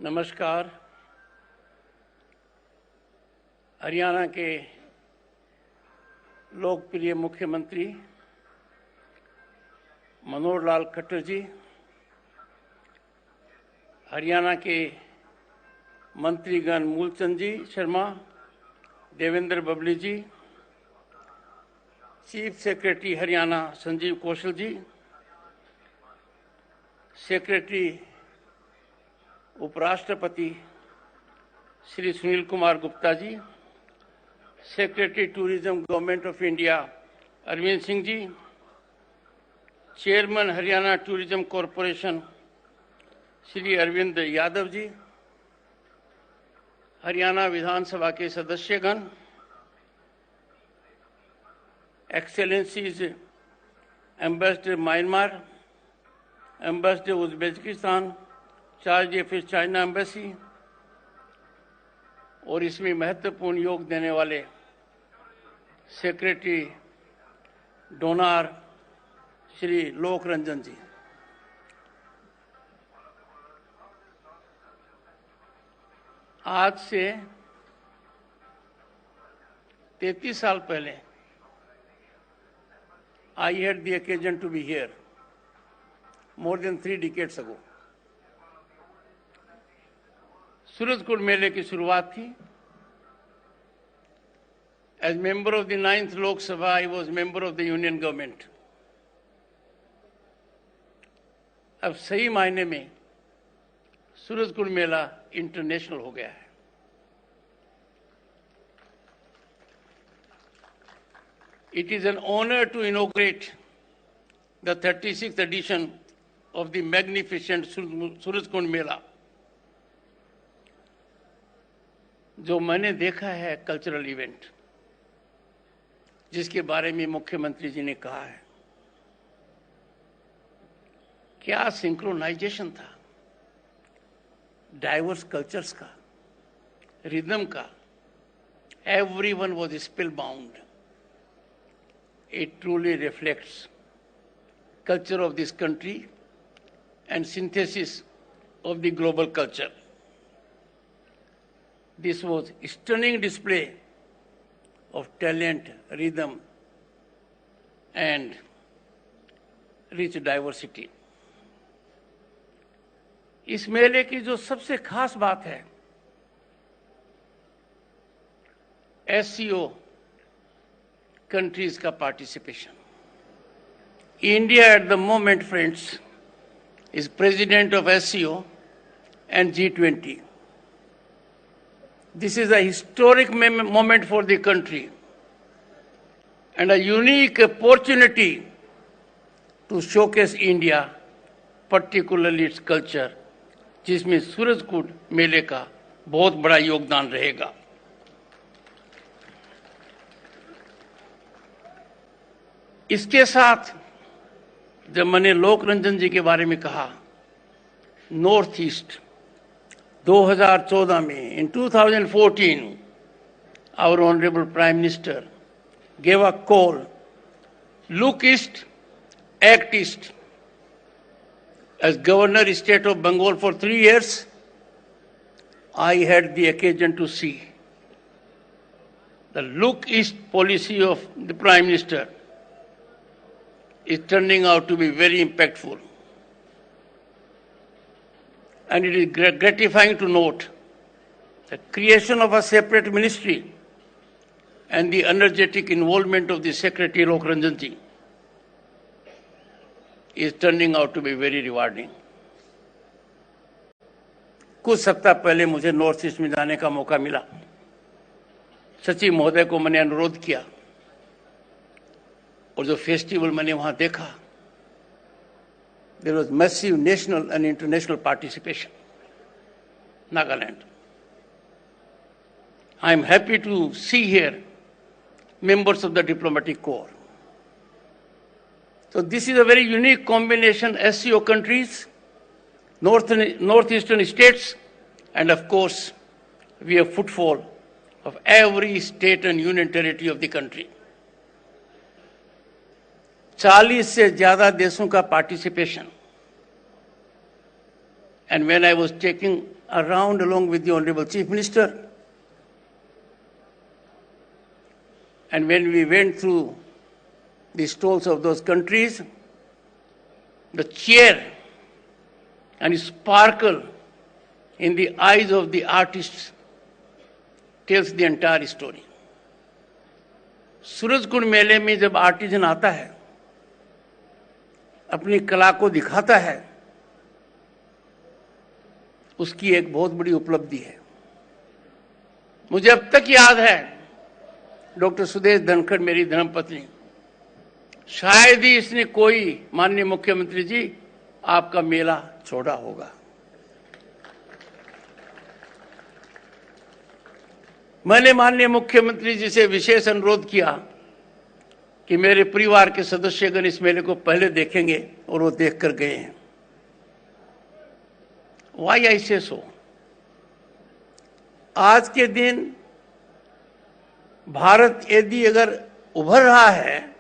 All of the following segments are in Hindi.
नमस्कार। हरियाणा के लोकप्रिय मुख्यमंत्री मनोहर लाल खट्टर जी, हरियाणा के मंत्रीगण Moolchand ji Sharma, Devender Babli ji, chief secretary Haryana Sanjeev Kaushal ji, secretary उपराष्ट्रपति Shri Sunil Kumar Gupta ji, secretary tourism government of India Arvind Singh ji, chairman Haryana tourism corporation Shri Arvind Yadav ji, Haryana Vidhan Sabha के सदस्यगण, excellencies ambassador Myanmar, ambassador Uzbekistan, charge office China embassy और इसमें महत्वपूर्ण योग देने वाले सेक्रेटरी डोनार श्री लोक रंजन जी, आज से 33 साल पहले I had the occasion to be here more than 3 decades ago. Surajkund मेले की शुरुआत थी। As member of the 9th Lok Sabha, I was member of the Union Government. अब सही मायने में सूरजकुंड मेला इंटरनेशनल हो गया है। It is an honor to inaugurate the 36th edition of the magnificent Surajkund मेला। जो मैंने देखा है कल्चरल इवेंट, जिसके बारे में मुख्यमंत्री जी ने कहा है, क्या सिंक्रोनाइजेशन था डाइवर्स कल्चर्स का, रिदम का। Everyone was spell bound. It truly reflects culture of this country and synthesis of the global culture. This was a stunning display of talent, rhythm, and rich diversity. इस मेले की जो सबसे खास बात है, SCO countries का participation. India at the moment, friends, is president of SCO and G20. This is a historic moment for the country and a unique opportunity to showcase India, particularly its culture, जिसमें सूरजकुंड मेले का बहुत बड़ा योगदान रहेगा। इसके साथ जब मैंने लोक रंजन जी के बारे में कहा, नॉर्थ ईस्ट 2014 में, in 2014, our honorable Prime Minister gave a call, look east, act east. As Governor State of Bengal for 3 years, I had the occasion to see the look east policy of the Prime Minister is turning out to be very impactful. And it is gratifying to note the creation of a separate ministry and the energetic involvement of the Secretary Lok Ranjan ji is turning out to be very rewarding. कुछ सप्ताह पहले मुझे नॉर्थ ईस्ट में जाने का मौका मिला। सचिव महोदय को मैंने अनुरोध किया और जो फेस्टिवल मैंने वहां देखा, there was massive national and international participation. Nagaland. I am happy to see here members of the diplomatic corps. So this is a very unique combination: SCO countries, northeastern states, and of course, we have footfall of every state and union territory of the country. 40 से ज्यादा देशों का participation, and when I was taking around along with the Honorable Chief Minister. And when we went through the stalls of those countries, the cheer and sparkle in the eyes of the artists tells the entire story. Surajkund मेले में जब आर्टिजन आता है, अपनी कला को दिखाता है, उसकी एक बहुत बड़ी उपलब्धि है। मुझे अब तक याद है, डॉक्टर सुदेश धनखड़ मेरी धर्मपत्नी, शायद ही इसने कोई माननीय मुख्यमंत्री जी आपका मेला छोड़ा होगा। मैंने माननीय मुख्यमंत्री जी से विशेष अनुरोध किया कि मेरे परिवार के सदस्यगण इस मेले को पहले देखेंगे, और वो देख कर गए हैं। वाई ऐसे सो आज के दिन भारत यदि अगर उभर रहा है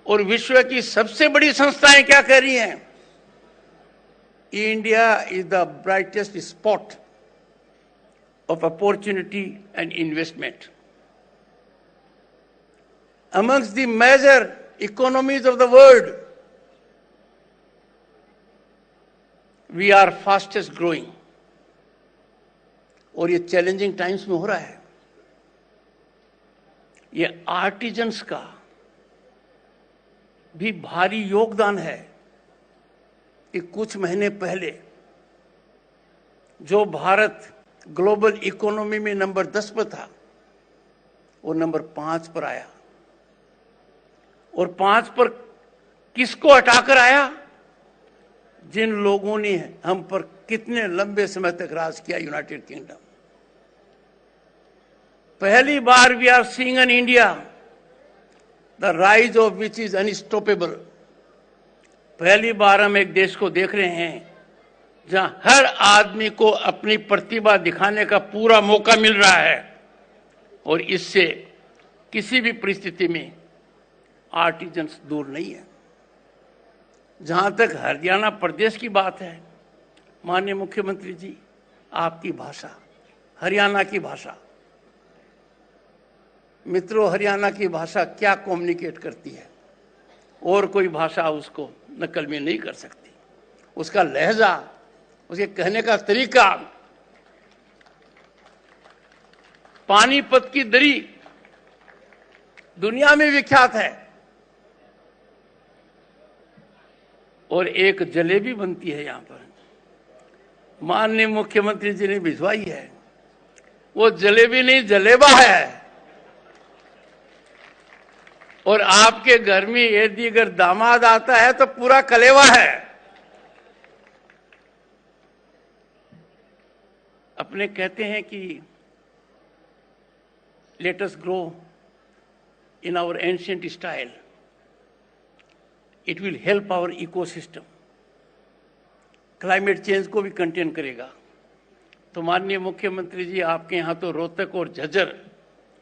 और विश्व की सबसे बड़ी संस्थाएं क्या कह रही हैं, India is the brightest spot of opportunity and investment. Amongst the major economies of the world, we are fastest growing. और ये चैलेंजिंग टाइम्स में हो रहा है। ये आर्टिजन्स का भी भारी योगदान है कि कुछ महीने पहले जो भारत ग्लोबल इकोनॉमी में नंबर 10 पर था, वो नंबर 5 पर आया। और 5 पर किसको हटाकर आया? जिन लोगों ने हम पर कितने लंबे समय तक राज किया, यूनाइटेड किंगडम। पहली बार we are seeing in India the rise of which is unstoppable. पहली बार हम एक देश को देख रहे हैं जहां हर आदमी को अपनी प्रतिभा दिखाने का पूरा मौका मिल रहा है, और इससे किसी भी परिस्थिति में आर्टिजन्स दूर नहीं है। जहां तक हरियाणा प्रदेश की बात है, माननीय मुख्यमंत्री जी, आपकी भाषा, हरियाणा की भाषा, मित्रों, हरियाणा की भाषा क्या कम्युनिकेट करती है, और कोई भाषा उसको नकल में नहीं कर सकती। उसका लहजा, उसके कहने का तरीका, पानीपत की दरी दुनिया में विख्यात है। और एक जलेबी बनती है यहां पर, माननीय मुख्यमंत्री जी ने भिजवाई है। वो जलेबी नहीं, जलेबा है। और आपके घर में यदि अगर दामाद आता है तो पूरा कलेवा है। अपने कहते हैं कि let us grow in our ancient style, it will help our ecosystem, climate change को भी कंटेन करेगा। तो माननीय मुख्यमंत्री जी, आपके यहाँ तो रोहतक और झज्जर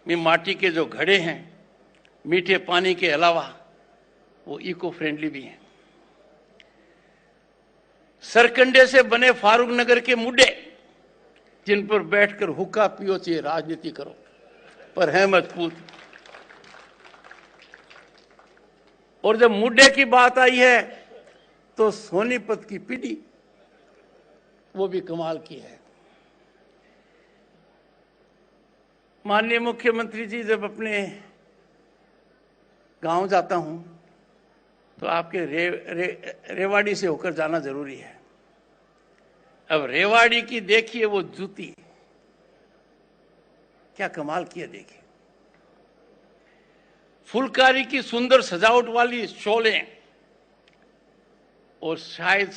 में माटी के जो घड़े हैं, मीठे पानी के अलावा वो इको फ्रेंडली भी हैं। सरकंडे से बने फारूक नगर के मुड्डे, जिन पर बैठकर हुक्का पियो चाहिए, राजनीति करो, पर है मत पूछ। और जब मुड्डे की बात आई है तो सोनीपत की पीढ़ी, वो भी कमाल की है। माननीय मुख्यमंत्री जी, जब अपने गांव जाता हूं तो आपके रेवाड़ी से होकर जाना जरूरी है। अब रेवाड़ी की देखिए वो जूती, क्या कमाल किया। देखिए फुलकारी की सुंदर सजावट वाली शोलें, और शायद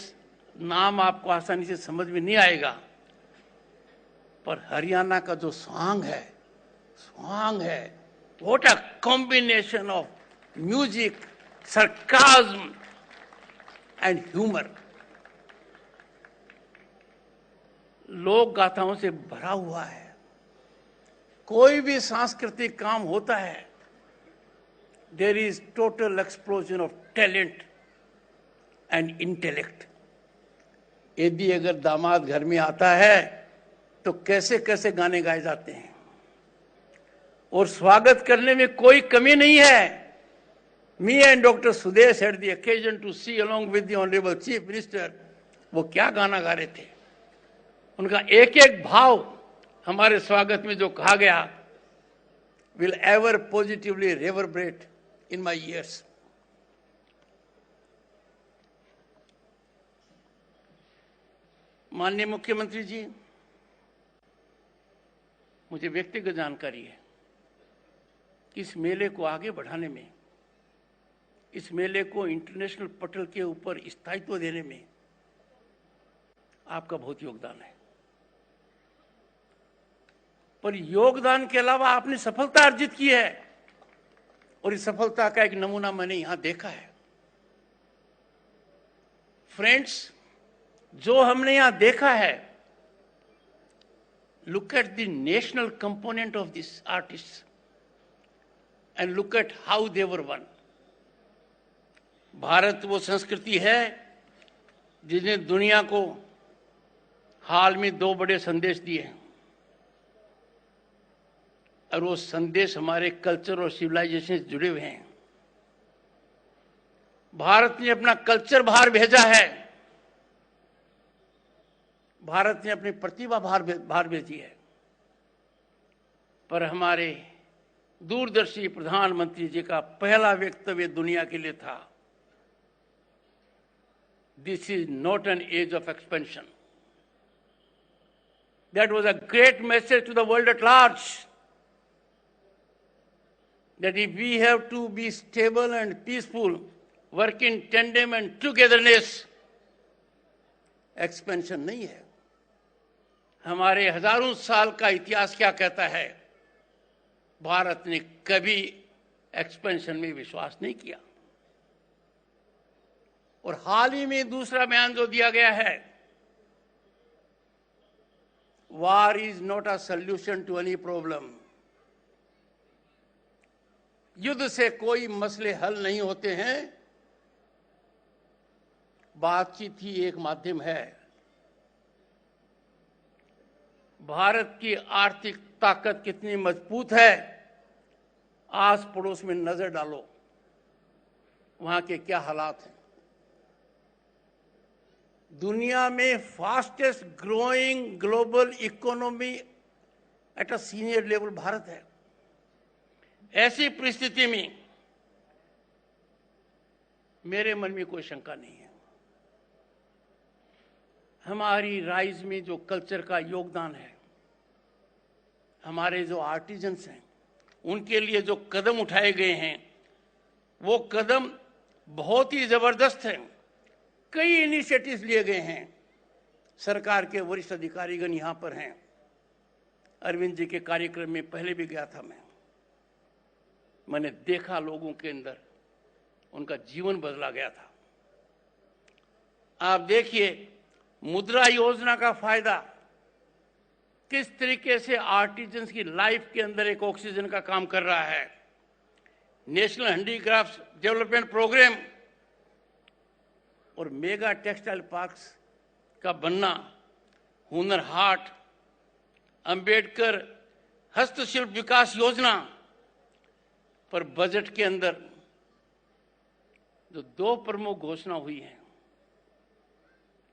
नाम आपको आसानी से समझ में नहीं आएगा, पर हरियाणा का जो स्वांग है, what a combination of music, sarcasm and humour. लोक गाथाओं से भरा हुआ है। कोई भी सांस्कृतिक काम होता है, there is total explosion of talent and intellect. यदि अगर दामाद घर में आता है तो कैसे कैसे गाने गाए जाते हैं और स्वागत करने में कोई कमी नहीं है। Me and Dr. Sudesh had the occasion to see along with the Honorable Chief Minister, वो क्या गाना गा रहे थे। उनका एक एक भाव हमारे स्वागत में जो कहा गया will ever positively reverberate in my ears. माननीय मुख्यमंत्री जी, मुझे व्यक्तिगत जानकारी है कि इस मेले को आगे बढ़ाने में, इस मेले को इंटरनेशनल पटल के ऊपर स्थायित्व देने में आपका बहुत योगदान है। पर योगदान के अलावा आपने सफलता अर्जित की है और इस सफलता का एक नमूना मैंने यहां देखा है। फ्रेंड्स, जो हमने यहां देखा है, look at the national component of this artist and look at how they were one. Bharat वो संस्कृति है जिसने दुनिया को हाल में 2 बड़े संदेश दिए हैं और वो संदेश हमारे कल्चर और सिविलाइजेशन से जुड़े हुए हैं। भारत ने अपना कल्चर बाहर भेजा है, भारत ने अपनी प्रतिभा बाहर भेजी है, पर हमारे दूरदर्शी प्रधानमंत्री जी का पहला वक्तव्य दुनिया के लिए था, this is not an age of expansion. That was a great message to the world at large, that if we have to be stable and peaceful, work in tandem and togetherness, expansion नहीं है। हमारे हजारों साल का इतिहास क्या कहता है? भारत ने कभी एक्सपेंशन में विश्वास नहीं किया। और हाल ही में दूसरा बयान जो दिया गया है, war is not a solution to any problem। युद्ध से कोई मसले हल नहीं होते हैं, बातचीत ही एक माध्यम है। भारत की आर्थिक ताकत कितनी मजबूत है, आस पड़ोस में नजर डालो, वहां के क्या हालात हैं। दुनिया में fastest growing global economy at a senior level Bharat है। ऐसी परिस्थिति में मेरे मन में कोई शंका नहीं है, हमारी राइज में जो कल्चर का योगदान है, हमारे जो आर्टिजन्स हैं, उनके लिए जो कदम उठाए गए हैं, वो कदम बहुत ही जबरदस्त हैं। कई इनिशिएटिव्स लिए गए हैं, सरकार के वरिष्ठ अधिकारीगण यहां पर हैं। अरविंद जी के कार्यक्रम में पहले भी गया था मैंने देखा लोगों के अंदर उनका जीवन बदला गया था। आप देखिए मुद्रा योजना का फायदा किस तरीके से आर्टिजन्स की लाइफ के अंदर एक ऑक्सीजन का काम कर रहा है। नेशनल हैंडीक्राफ्ट डेवलपमेंट प्रोग्राम और मेगा टेक्सटाइल पार्क्स का बनना, हुनर हाट, अंबेडकर हस्तशिल्प विकास योजना पर बजट के अंदर जो 2 प्रमुख घोषणा हुई हैं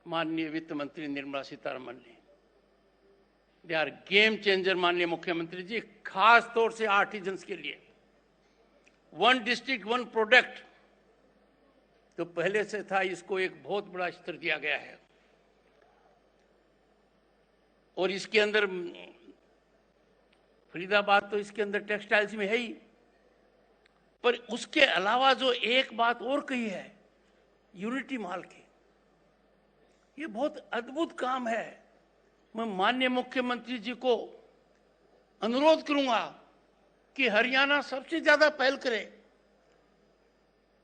माननीय वित्त मंत्री निर्मला सीतारमण ने, दे आर गेम चेंजर। माननीय मुख्यमंत्री जी, खास तौर से आर्टिजन्स के लिए 1 डिस्ट्रिक्ट 1 प्रोडक्ट तो पहले से था, इसको एक बहुत बड़ा स्तर दिया गया है। और इसके अंदर फरीदाबाद तो इसके अंदर टेक्सटाइल्स में है ही, पर उसके अलावा जो एक बात और कही है, यूनिटी मॉल की, ये बहुत अद्भुत काम है। मैं माननीय मुख्यमंत्री जी को अनुरोध करूंगा कि हरियाणा सबसे ज्यादा पहल करे।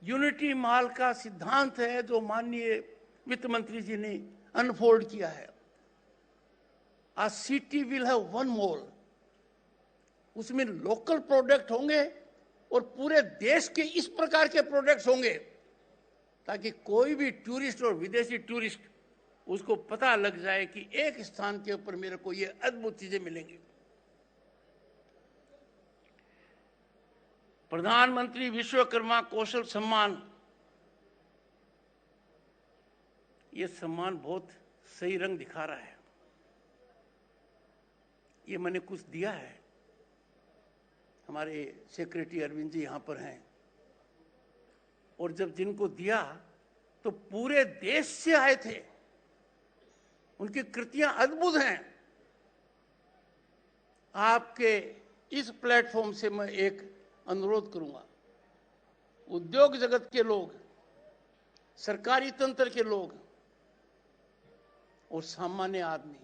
यूनिटी मॉल का सिद्धांत है जो माननीय वित्त मंत्री जी ने अनफोल्ड किया है। आ सिटी विल हैव 1 मॉल, उसमें लोकल प्रोडक्ट होंगे और पूरे देश के इस प्रकार के प्रोडक्ट्स होंगे ताकि कोई भी टूरिस्ट और विदेशी टूरिस्ट उसको पता लग जाए कि एक स्थान के ऊपर मेरे को ये अद्भुत चीजें मिलेंगी। प्रधानमंत्री विश्वकर्मा कौशल सम्मान, ये सम्मान बहुत सही रंग दिखा रहा है। ये मैंने कुछ दिया है, हमारे सेक्रेटरी अरविंद जी यहां पर हैं, और जब जिनको दिया तो पूरे देश से आए थे। उनकी कृतियां अद्भुत हैं। आपके इस प्लेटफॉर्म से मैं एक अनुरोध करूंगा, उद्योग जगत के लोग, सरकारी तंत्र के लोग और सामान्य आदमी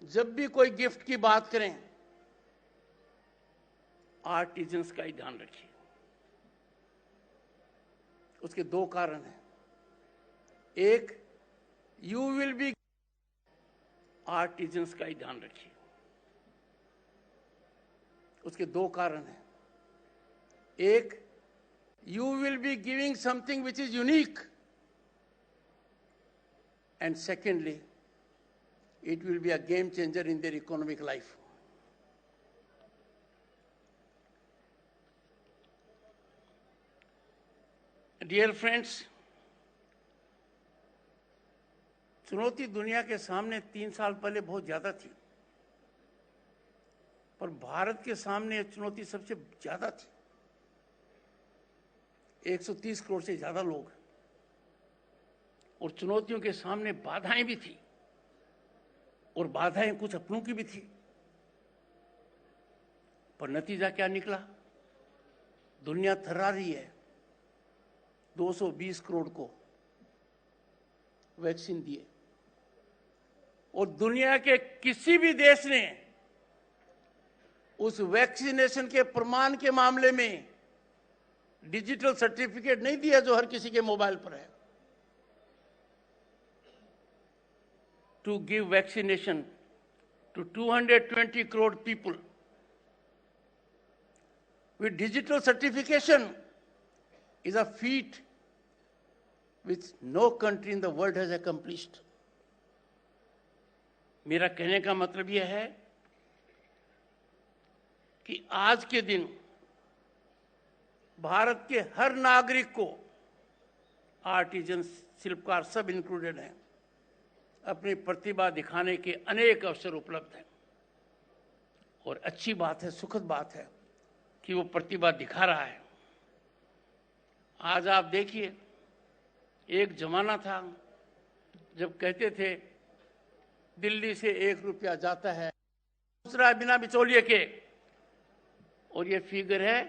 जब भी कोई गिफ्ट की बात करें, आर्टिजन्स का ही ध्यान रखिए। उसके दो कारण हैं। एक, यू विल बी, आर्टिजन्स का ही ध्यान रखिए। उसके दो कारण हैं। एक, you will be giving something which is unique, and secondly, it will be a game changer in their economic life. Dear friends, चुनौती दुनिया के सामने 3 साल पहले बहुत ज्यादा थी, पर भारत के सामने चुनौती सबसे ज्यादा थी। 130 करोड़ से ज्यादा लोग, और चुनौतियों के सामने बाधाएं भी थी, और बाधाएं कुछ अपनों की भी थी। पर नतीजा क्या निकला? दुनिया थर्रा रही है। 220 करोड़ को वैक्सीन दिए, और दुनिया के किसी भी देश ने उस वैक्सीनेशन के प्रमाण के मामले में डिजिटल सर्टिफिकेट नहीं दिया जो हर किसी के मोबाइल पर है। To give vaccination to 220 crore people with digital certification is a feat which no country in the world has accomplished. मेरा कहने का मतलब यह है कि आज के दिन भारत के हर नागरिक को, आर्टिजन, शिल्पकार सब इंक्लूडेड हैं, अपनी प्रतिभा दिखाने के अनेक अवसर उपलब्ध हैं। और अच्छी बात है, सुखद बात है कि वो प्रतिभा दिखा रहा है। आज आप देखिए, एक जमाना था जब कहते थे दिल्ली से 1 रुपया जाता है, दूसरा बिना बिचौलिए के, और ये फिगर है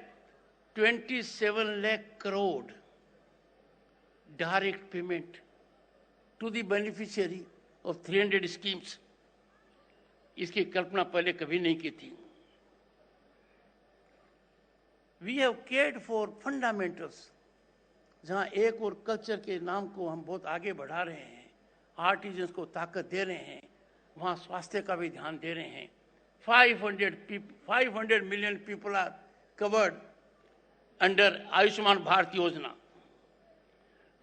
27 lakh crore direct payment to the beneficiary of 300 schemes। इसकी कल्पना पहले कभी नहीं की थी। We have cared for fundamentals, जहां एक और कल्चर के नाम को हम बहुत आगे बढ़ा रहे हैं, आर्टिजन्स को ताकत दे रहे हैं, वहां स्वास्थ्य का भी ध्यान दे रहे हैं। 500 million people are covered under Ayushman Bharat योजना।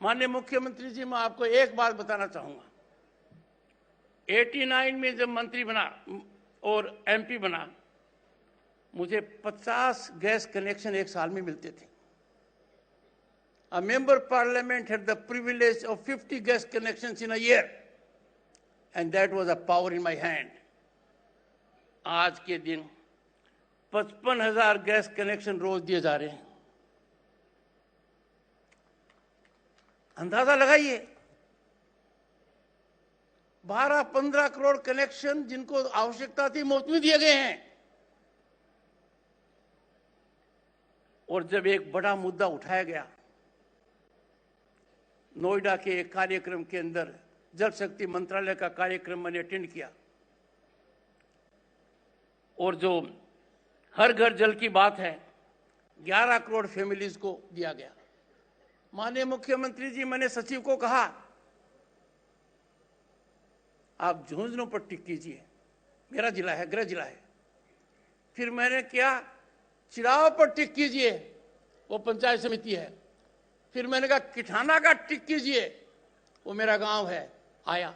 माननीय मुख्यमंत्री जी, मैं आपको एक बात बताना चाहूंगा। 89 में जब मंत्री बना और एमपी बना, मुझे 50 गैस कनेक्शन एक साल में मिलते थे। A member parliament had the privilege of 50 gas connections in a year, and that was a power in my hand. आज के दिन 55,000 गैस कनेक्शन रोज दिए जा रहे हैं। अंदाजा लगाइए, 12-15 करोड़ कनेक्शन जिनको आवश्यकता थी मुफ्त में दिए गए हैं। और जब एक बड़ा मुद्दा उठाया गया, नोएडा के एक कार्यक्रम के अंदर, जल शक्ति मंत्रालय का कार्यक्रम मैंने अटेंड किया, और जो हर घर जल की बात है, 11 करोड़ फैमिलीज को दिया गया। माननीय मुख्यमंत्री जी, मैंने सचिव को कहा आप झुंझुनू पर टिक कीजिए, मेरा जिला है, गृह जिला है। फिर मैंने क्या, चिराव पर टिक कीजिए, वो पंचायत समिति है। फिर मैंने कहा किठाना का टिक कीजिए, वो मेरा गांव है। आया।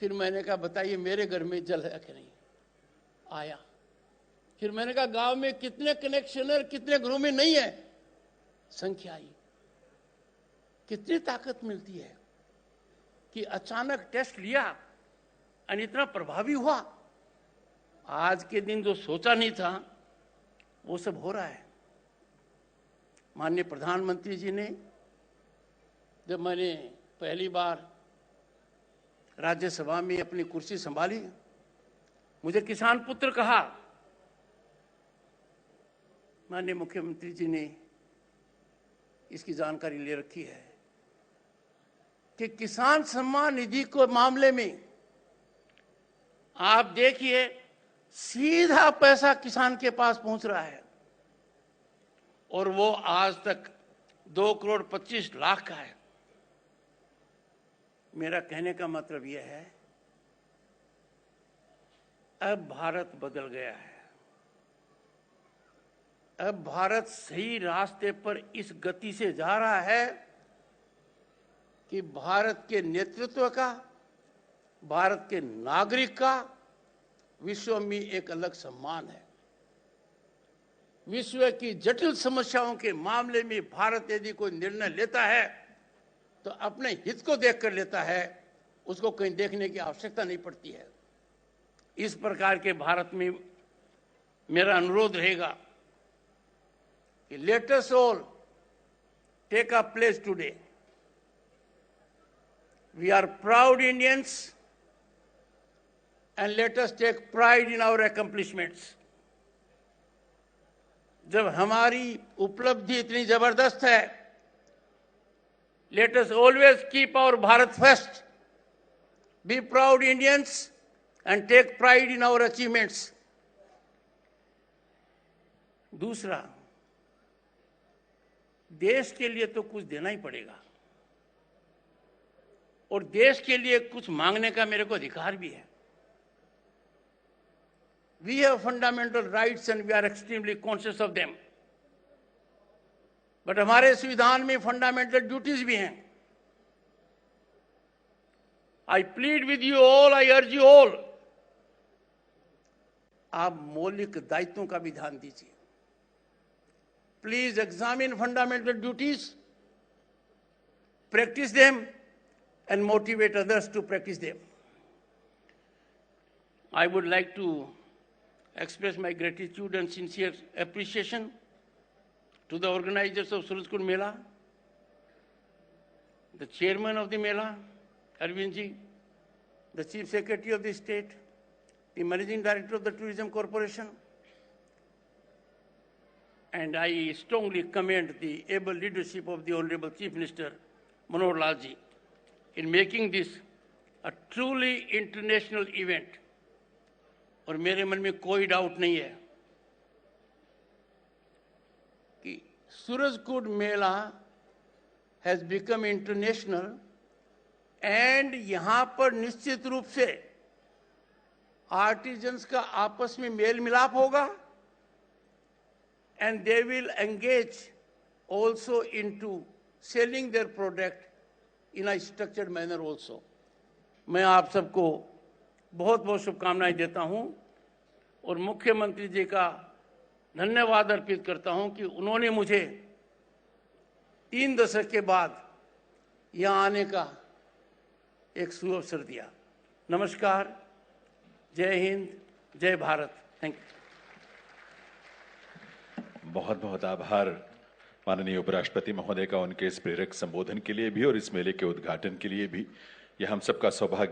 फिर मैंने कहा बताइए मेरे घर में जल है कि नहीं? आया। फिर मैंने कहा गांव में कितने कनेक्शन है, कितने घरों में नहीं है? संख्या आई। कितनी ताकत मिलती है कि अचानक टेस्ट लिया और इतना प्रभावी हुआ। आज के दिन जो सोचा नहीं था वो सब हो रहा है। माननीय प्रधानमंत्री जी ने, जब मैंने पहली बार राज्यसभा में अपनी कुर्सी संभाली, मुझे किसान पुत्र कहा। माननीय मुख्यमंत्री जी ने इसकी जानकारी ले रखी है कि किसान सम्मान निधि को मामले में आप देखिए सीधा पैसा किसान के पास पहुंच रहा है और वो आज तक 2,25,00,000 का है। मेरा कहने का मतलब यह है, अब भारत बदल गया है। अब भारत सही रास्ते पर इस गति से जा रहा है कि भारत के नेतृत्व का, भारत के नागरिक का विश्व में एक अलग सम्मान है। विश्व की जटिल समस्याओं के मामले में भारत यदि कोई निर्णय लेता है तो अपने हित को देखकर लेता है, उसको कहीं देखने की आवश्यकता नहीं पड़ती है। इस प्रकार के भारत में मेरा अनुरोध रहेगा कि let us all take a place today. We are proud Indians and let us take pride in our accomplishments. जब हमारी उपलब्धि इतनी जबरदस्त है, let us always keep our Bharat first. Be proud Indians and take pride in our achievements. दूसरा, देश के लिए तो कुछ देना ही पड़ेगा और देश के लिए कुछ मांगने का मेरे को अधिकार भी है। We have fundamental rights and we are extremely conscious of them. But हमारे संविधान में fundamental duties भी हैं। I plead with you all, I urge you all, आप मौलिक दायित्वों का भी ध्यान दीजिए। Please examine fundamental duties, practice them and motivate others to practice them. I would like to express my gratitude and sincere appreciation to the organizers of Surajkund Mela, the chairman of the Mela, Arvind Ji, the Chief Secretary of the State, the Managing Director of the Tourism Corporation, and I strongly commend the able leadership of the Honorable Chief Minister Manohar Lal Ji in making this a truly international event. और मेरे मन में कोई डाउट नहीं है कि सूरजकुंड मेला हैज बिकम इंटरनेशनल एंड यहां पर निश्चित रूप से आर्टिजन्स का आपस में मेल मिलाप होगा and they will engage also into selling their product in a structured manner also. मैं आप सबको बहुत बहुत शुभकामनाएं देता हूं और मुख्यमंत्री जी का धन्यवाद अर्पित करता हूं कि उन्होंने मुझे 3 दशक के बाद यहां आने का एक सुअवसर दिया। नमस्कार, जय हिंद, जय भारत। Thank you. बहुत बहुत आभार माननीय उपराष्ट्रपति महोदय का उनके इस प्रेरक संबोधन के लिए भी और इस मेले के उद्घाटन के लिए भी। यह हम सबका सौभाग्य